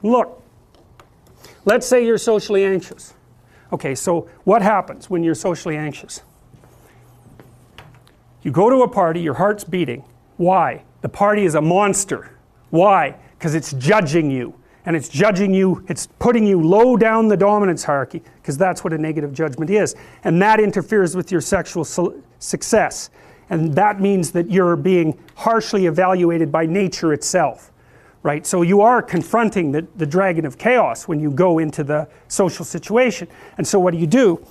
Look, let's say you're socially anxious. Okay, so what happens when you're socially anxious? You go to a party, your heart's beating. Why? The party is a monster. Why? Because it's judging you. And it's judging you, it's putting you low down the dominance hierarchy, because that's what a negative judgment is. And that interferes with your sexual success. And that means that you're being harshly evaluated by nature itself. Right? So you are confronting the dragon of chaos when you go into the social situation. And so what do?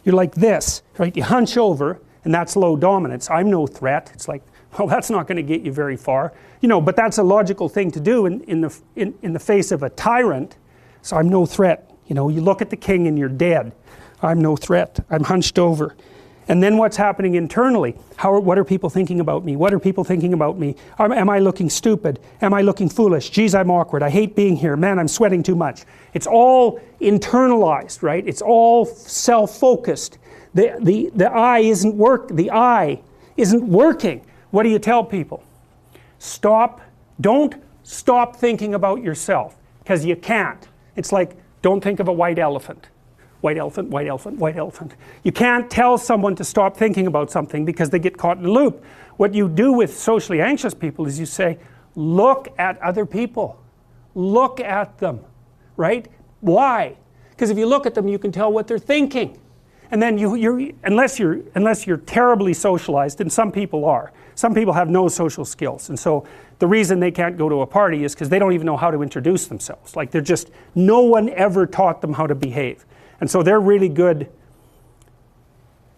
You're like this, right? You hunch over, and that's low dominance. I'm no threat. It's like, well, that's not going to get you very far. You know, but that's a logical thing to do in the face of a tyrant. So I'm no threat. You know, you look at the king and you're dead. I'm no threat. I'm hunched over. And then what's happening internally? What are people thinking about me? What are people thinking about me? Am I looking stupid? Am I looking foolish? Geez, I'm awkward. I hate being here. Man, I'm sweating too much. It's all internalized, right? It's all self-focused. The eye isn't working. What do you tell people? Don't stop thinking about yourself, because you can't. It's like, don't think of a white elephant. White elephant, white elephant, white elephant. You can't tell someone to stop thinking about something because they get caught in a loop. What you do with socially anxious people is you say, look at other people. Look at them, right? Why? Because if you look at them, you can tell what they're thinking. And then unless you're terribly socialized, and some people are. Some people have no social skills, and so the reason they can't go to a party is because they don't even know how to introduce themselves. Like no one ever taught them how to behave. And so they're really good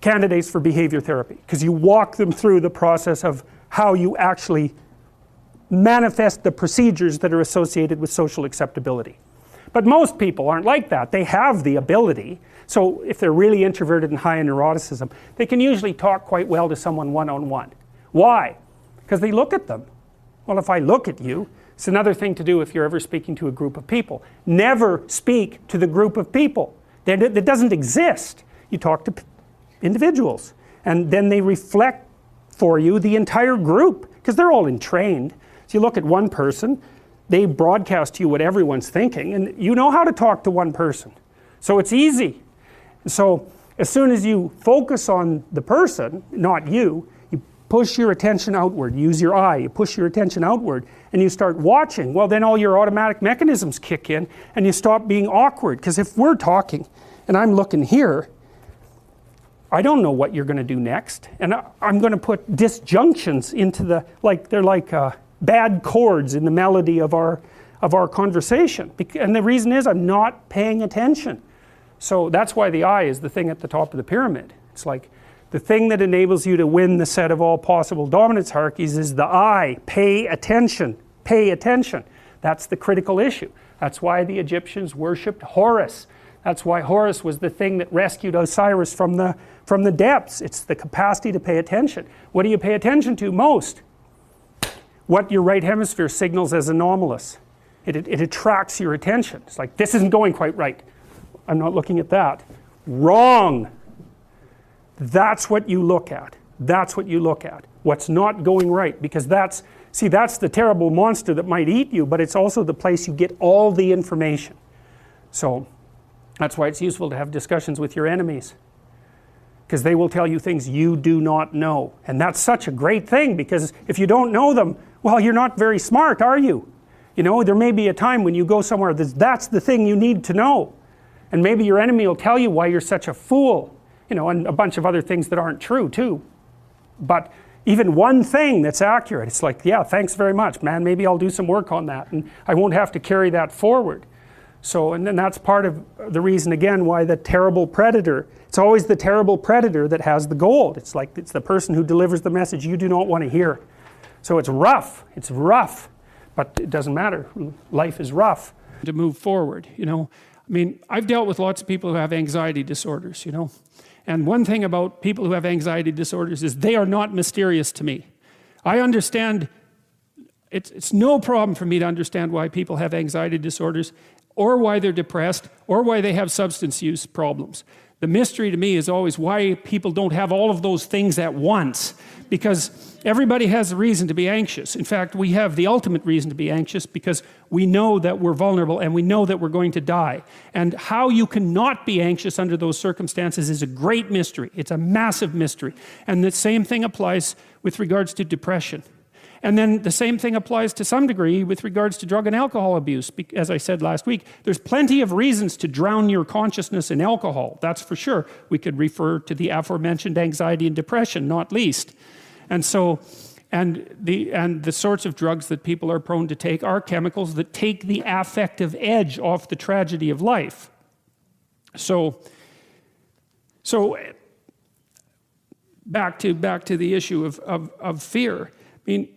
candidates for behavior therapy, because you walk them through the process of how you actually manifest the procedures that are associated with social acceptability. But most people aren't like that. They have the ability. So if they're really introverted and high in neuroticism, they can usually talk quite well to someone one-on-one. Why? Because they look at them. Well, if I look at you, it's another thing to do if you're ever speaking to a group of people. Never speak to the group of people. That doesn't exist. You talk to individuals, and then they reflect for you the entire group, because they're all entrained. So you look at one person, they broadcast to you what everyone's thinking, and you know how to talk to one person. So it's easy. So as soon as you focus on the person, not you, you push your attention outward, use your eye, you push your attention outward, and you start watching. Well, then all your automatic mechanisms kick in, and you stop being awkward. Because if we're talking and I'm looking here, I don't know what you're going to do next, and I'm going to put disjunctions into they're like bad chords in the melody of our conversation. And the reason is I'm not paying attention. So that's why the eye is the thing at the top of the pyramid. It's like the thing that enables you to win the set of all possible dominance hierarchies is the eye. Pay attention. Pay attention. That's the critical issue. That's why the Egyptians worshipped Horus. That's why Horus was the thing that rescued Osiris from the depths. It's the capacity to pay attention. What do you pay attention to most? What your right hemisphere signals as anomalous. It attracts your attention. It's like, this isn't going quite right. I'm not looking at that. Wrong. That's what you look at. That's what you look at. What's not going right, because that's the terrible monster that might eat you, but it's also the place you get all the information. So that's why it's useful to have discussions with your enemies, because they will tell you things you do not know. And that's such a great thing, because if you don't know them, well, you're not very smart, are you? You know, there may be a time when you go somewhere that's the thing you need to know. And maybe your enemy will tell you why you're such a fool, you know, and a bunch of other things that aren't true too. But even one thing that's accurate, it's like, yeah, thanks very much, man, maybe I'll do some work on that, and I won't have to carry that forward. So, and then that's part of the reason, again, why the terrible predator, it's always the terrible predator that has the gold. It's like, it's the person who delivers the message you do not want to hear. So it's rough, but it doesn't matter. Life is rough. To move forward, you know. I mean, I've dealt with lots of people who have anxiety disorders, you know. And one thing about people who have anxiety disorders is they are not mysterious to me. I understand, it's no problem for me to understand why people have anxiety disorders, or why they're depressed, or why they have substance use problems. The mystery to me is always why people don't have all of those things at once. because everybody has a reason to be anxious. In fact, we have the ultimate reason to be anxious because we know that we're vulnerable and we know that we're going to die. And how you cannot be anxious under those circumstances is a great mystery. It's a massive mystery. And the same thing applies with regards to depression. And then the same thing applies to some degree with regards to drug and alcohol abuse. As I said last week, there's plenty of reasons to drown your consciousness in alcohol, that's for sure. We could refer to the aforementioned anxiety and depression, not least. And so, and the sorts of drugs that people are prone to take are chemicals that take the affective edge off the tragedy of life. So back to the issue of fear. I mean,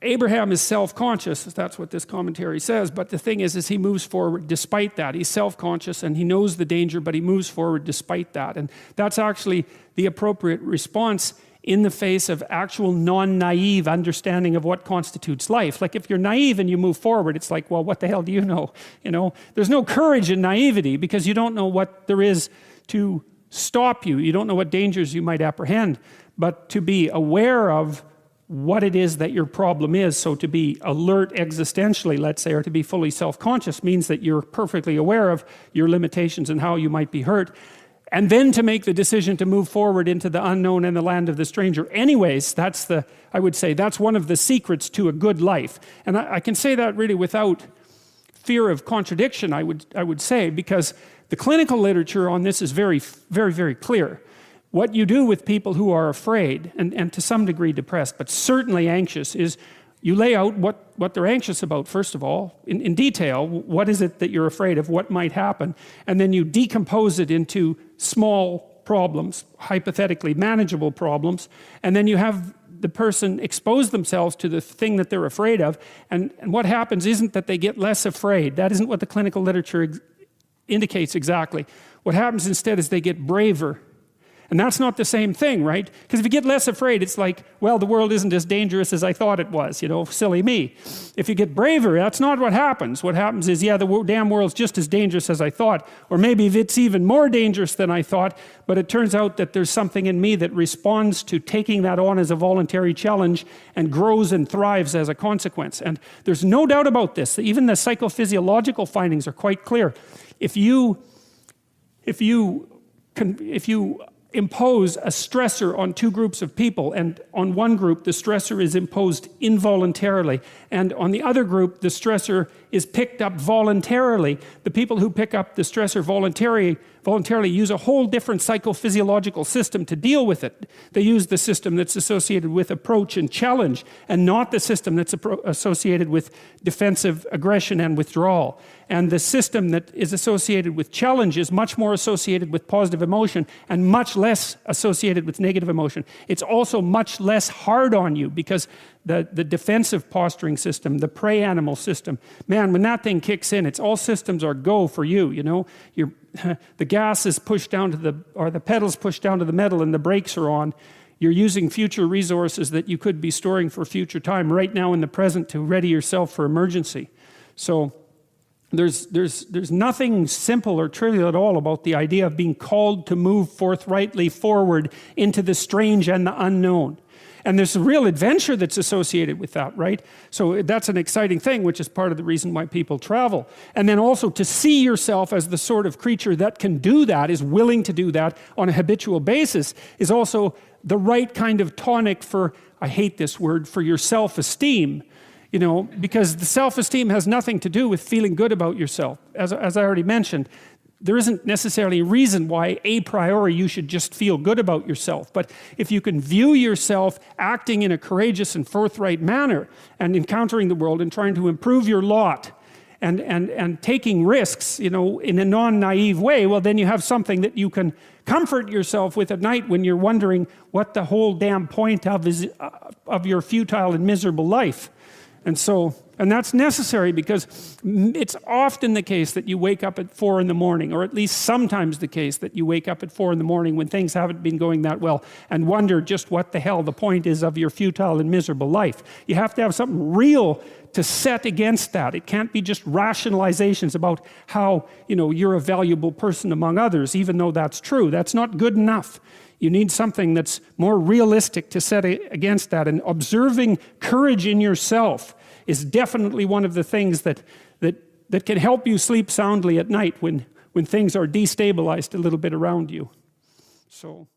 Abraham is self-conscious, that's what this commentary says, but the thing is he moves forward despite that. He's self-conscious and he knows the danger, but he moves forward despite that. And that's actually the appropriate response in the face of actual non-naive understanding of what constitutes life. Like if you're naive and you move forward, it's like, well, what the hell do you know? You know, there's no courage in naivety because you don't know what there is to stop you. You don't know what dangers you might apprehend, but to be aware of what it is that your problem is. So to be alert existentially, let's say, or to be fully self-conscious means that you're perfectly aware of your limitations and how you might be hurt. And then to make the decision to move forward into the unknown and the land of the stranger. Anyways, I would say that's one of the secrets to a good life. And I can say that really without fear of contradiction, I would say, because the clinical literature on this is very, very, very clear. What you do with people who are afraid and to some degree depressed, but certainly anxious, is you lay out what they're anxious about, first of all, in detail. What is it that you're afraid of? What might happen? And then you decompose it into small problems, hypothetically manageable problems, and then you have the person expose themselves to the thing that they're afraid of, and what happens isn't that they get less afraid. That isn't what the clinical literature indicates exactly. What happens instead is they get braver. And that's not the same thing, right? Because if you get less afraid, it's like, well, the world isn't as dangerous as I thought it was, you know, silly me. If you get braver, that's not what happens. What happens is, yeah, the damn world's just as dangerous as I thought, or maybe it's even more dangerous than I thought, but it turns out that there's something in me that responds to taking that on as a voluntary challenge and grows and thrives as a consequence. And there's no doubt about this. Even the psychophysiological findings are quite clear. If you impose a stressor on two groups of people, and on one group the stressor is imposed involuntarily, and on the other group the stressor is picked up voluntarily, the people who pick up the stressor voluntarily use a whole different psychophysiological system to deal with it. They use the system that's associated with approach and challenge, and not the system that's associated with defensive aggression and withdrawal. And the system that is associated with challenge is much more associated with positive emotion and much less associated with negative emotion. It's also much less hard on you because the defensive posturing system, the prey animal system, man, when that thing kicks in, it's all systems are go for you, you know. The gas is pushed down to or the pedal's pushed down to the metal and the brakes are on. You're using future resources that you could be storing for future time right now in the present to ready yourself for emergency. So there's nothing simple or trivial at all about the idea of being called to move forthrightly forward into the strange and the unknown. And there's a real adventure that's associated with that, right? So that's an exciting thing, which is part of the reason why people travel. And then also to see yourself as the sort of creature that can do that, is willing to do that on a habitual basis, is also the right kind of tonic for, I hate this word, for your self-esteem. You know, because the self-esteem has nothing to do with feeling good about yourself. As I already mentioned, there isn't necessarily a reason why a priori you should just feel good about yourself. But if you can view yourself acting in a courageous and forthright manner and encountering the world and trying to improve your lot and taking risks, you know, in a non-naive way, well, then you have something that you can comfort yourself with at night when you're wondering what the whole damn point of your futile and miserable life. And that's necessary because it's often the case that you wake up at 4 in the morning, or at least sometimes the case that you wake up at 4 in the morning when things haven't been going that well and wonder just what the hell the point is of your futile and miserable life. You have to have something real to set against that. It can't be just rationalizations about how, you know, you're a valuable person among others, even though that's true. That's not good enough. You need something that's more realistic to set against that. And observing courage in yourself is definitely one of the things that can help you sleep soundly at night when things are destabilized a little bit around you. So.